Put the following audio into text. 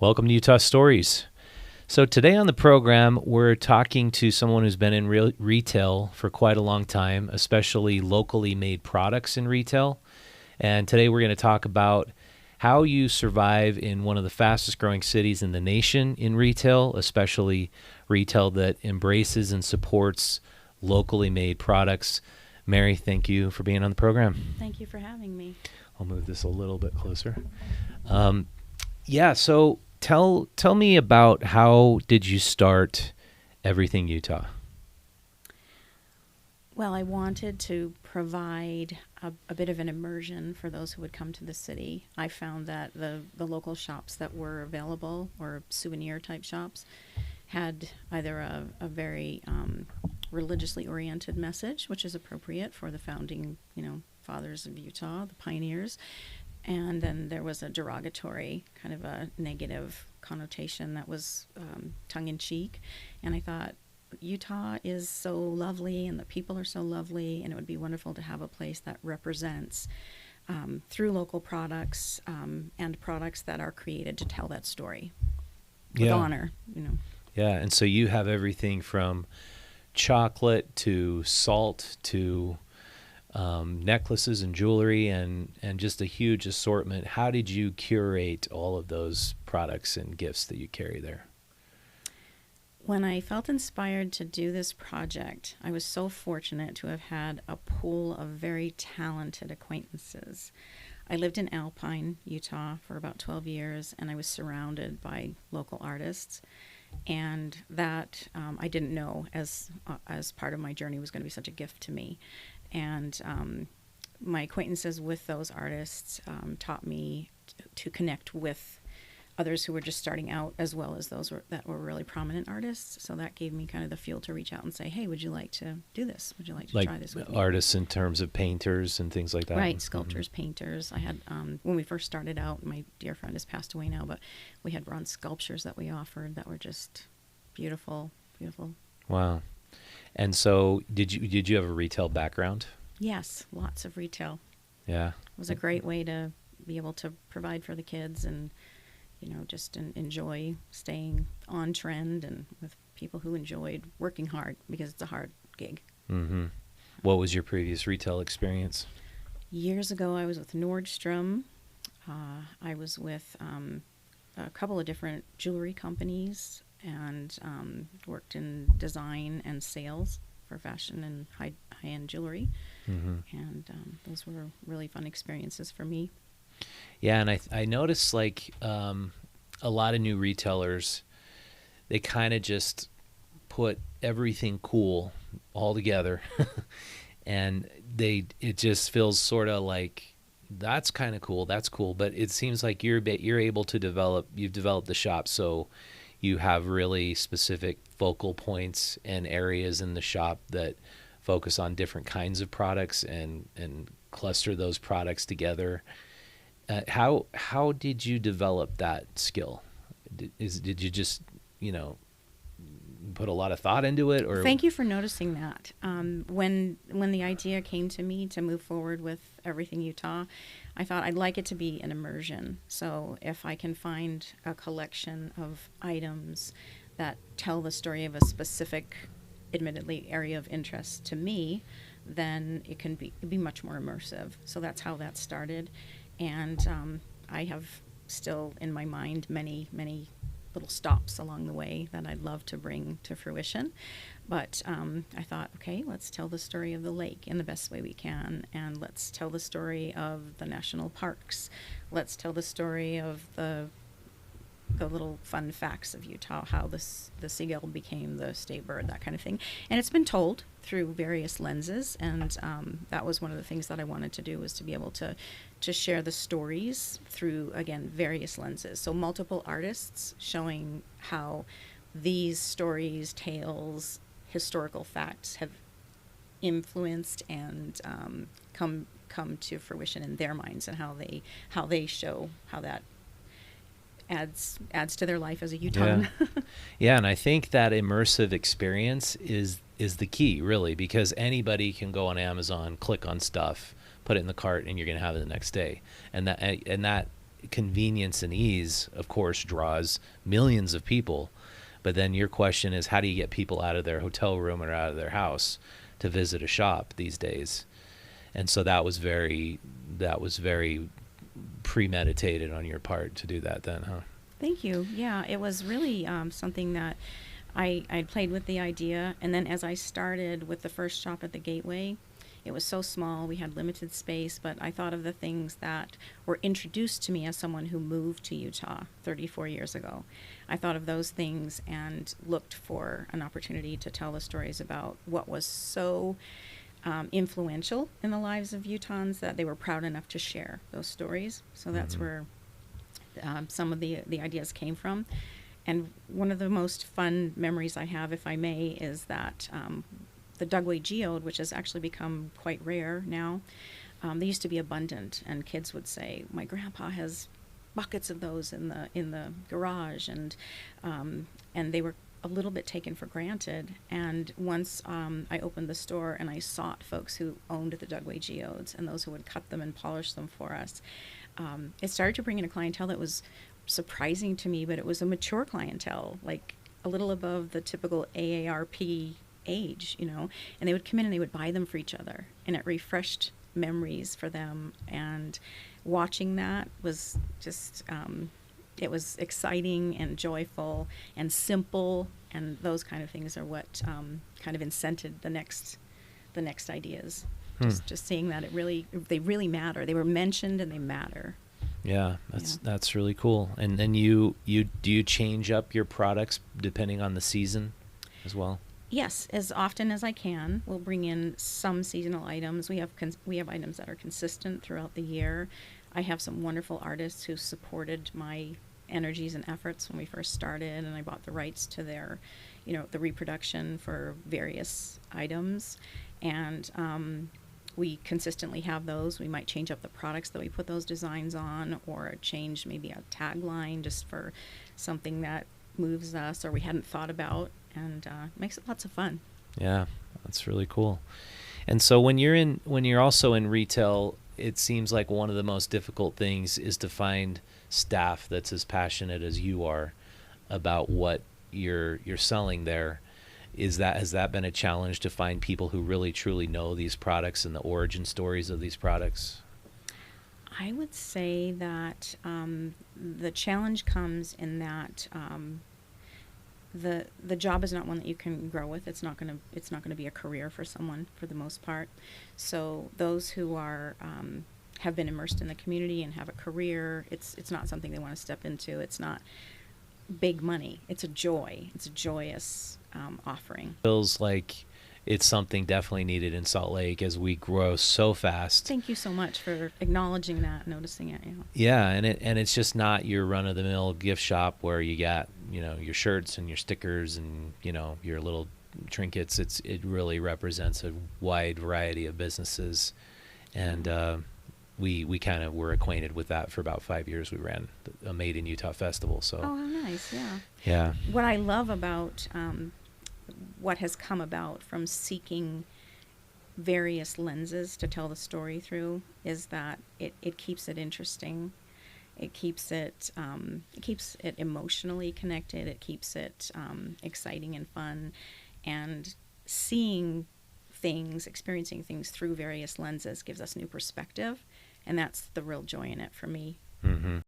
Welcome to Utah Stories. So today on the program, we're talking to someone who's been in retail for quite a long time, especially locally made products in retail. And today we're going to talk about how you survive in one of the fastest growing cities in the nation in retail, especially retail that embraces and supports locally made products. Mary, thank you for being on the program. Thank you for having me. I'll move this a little bit closer. So tell me about how did you start Everything Utah? Well, I wanted to provide a bit of an immersion for those who would come to the city. I found that the local shops that were available, or souvenir type shops, had either a very religiously oriented message, which is appropriate for the founding, fathers of Utah, the pioneers. And then there was a derogatory, kind of a negative connotation that was tongue-in-cheek. And I thought, Utah is so lovely and the people are so lovely, and it would be wonderful to have a place that represents through local products and products that are created to tell that story with honor. Yeah, and so you have everything from chocolate to salt to necklaces and jewelry and just a huge assortment. How did you curate all of those products and gifts that you carry there? When I felt inspired to do this project, I was so fortunate to have had a pool of very talented acquaintances. I lived in Alpine, Utah for about 12 years, and I was surrounded by local artists. And that I didn't know as part of my journey was going to be such a gift to me. And my acquaintances with those artists taught me to connect with others who were just starting out, as well as those that were really prominent artists. So that gave me kind of the fuel to reach out and say, hey, would you like to do this? Would you like to try this with me? Artists in terms of painters and things like that? Right, sculptors, painters. I had, when we first started out, my dear friend has passed away now, but we had bronze sculptures that we offered that were just beautiful, beautiful. Wow. And so did you have a retail background? Yes, lots of retail. Yeah. It was a great way to be able to provide for the kids and, just enjoy staying on trend and with people who enjoyed working hard, because it's a hard gig. Mm-hmm. What was your previous retail experience? Years ago, I was with Nordstrom. I was with a couple of different jewelry companies and worked in design and sales for fashion and high-end jewelry. Mm-hmm. And those were really fun experiences for me. Yeah, and I noticed a lot of new retailers, they kind of just put everything cool all together, and it just feels sort of like that's kind of cool, that's cool, but it seems like you've developed the shop, so you have really specific focal points and areas in the shop that focus on different kinds of products and cluster those products together. How did you develop that skill? Did you just put a lot of thought into it? Or Thank you for noticing that. When the idea came to me to move forward with Everything Utah, I thought I'd like it to be an immersion. So if I can find a collection of items that tell the story of a specific, admittedly, area of interest to me, then it'd be much more immersive. So that's how that started. And I have still in my mind many, many little stops along the way that I'd love to bring to fruition. But I thought, okay, let's tell the story of the lake in the best way we can. And let's tell the story of the national parks. Let's tell the story of the little fun facts of Utah, how the seagull became the state bird, that kind of thing. And it's been told through various lenses, and that was one of the things that I wanted to do, was to be able to share the stories through, again, various lenses. So multiple artists showing how these stories, tales, historical facts have influenced and come to fruition in their minds, and how they show how that adds to their life as a Utahn. Yeah, and I think that immersive experience is the key, really, because anybody can go on Amazon, click on stuff, put it in the cart, and you're going to have it the next day. And that convenience and ease, of course, draws millions of people. But then your question is, how do you get people out of their hotel room or out of their house to visit a shop these days? And so that was very premeditated on your part to do that then, huh? Thank you. Yeah, it was really something that I played with the idea, and then as I started with the first shop at the Gateway, it was so small, we had limited space, but I thought of the things that were introduced to me as someone who moved to Utah 34 years ago. I thought of those things and looked for an opportunity to tell the stories about what was so influential in the lives of Utahns that they were proud enough to share those stories. So that's where some of the ideas came from. And one of the most fun memories I have, if I may, is that the Dugway geode, which has actually become quite rare now, they used to be abundant, and kids would say, "My grandpa has buckets of those in the garage," and they were a little bit taken for granted. And once I opened the store and I sought folks who owned the Dugway geodes and those who would cut them and polish them for us, it started to bring in a clientele that was surprising to me, but it was a mature clientele, like a little above the typical AARP age, and they would come in and they would buy them for each other, and it refreshed memories for them. And watching that was just, it was exciting and joyful and simple, and those kind of things are what kind of incented the next ideas. Just seeing that they really matter. They were mentioned and they matter. Yeah, that's really cool. And then do you change up your products depending on the season as well? Yes, as often as I can. We'll bring in some seasonal items. We have items that are consistent throughout the year. I have some wonderful artists who supported my energies and efforts when we first started, and I bought the rights to their, the reproduction for various items. And we consistently have those. We might change up the products that we put those designs on, or change maybe a tagline just for something that moves us or we hadn't thought about, and makes it lots of fun. Yeah, that's really cool. And so when you're also in retail, it seems like one of the most difficult things is to find staff that's as passionate as you are about what you're selling there. Has that been a challenge to find people who really truly know these products and the origin stories of these products? I would say that the challenge comes in that the job is not one that you can grow with. It's not gonna be a career for someone for the most part. So those who are have been immersed in the community and have a career, it's not something they want to step into. It's not big money. It's a joy. It's a joyous offering. Feels like it's something definitely needed in Salt Lake as we grow so fast. Thank you so much for acknowledging that, noticing it. Yeah, and it's just not your run-of-the-mill gift shop where you got your shirts and your stickers and your little trinkets. It really represents a wide variety of businesses, and we kind of were acquainted with that for about 5 years. We ran a Made in Utah festival. So oh, how nice! Yeah. What I love about what has come about from seeking various lenses to tell the story through is that it keeps it interesting. It keeps it emotionally connected. It keeps it exciting and fun, and seeing things, experiencing things through various lenses gives us new perspective, and that's the real joy in it for me. Mm-hmm.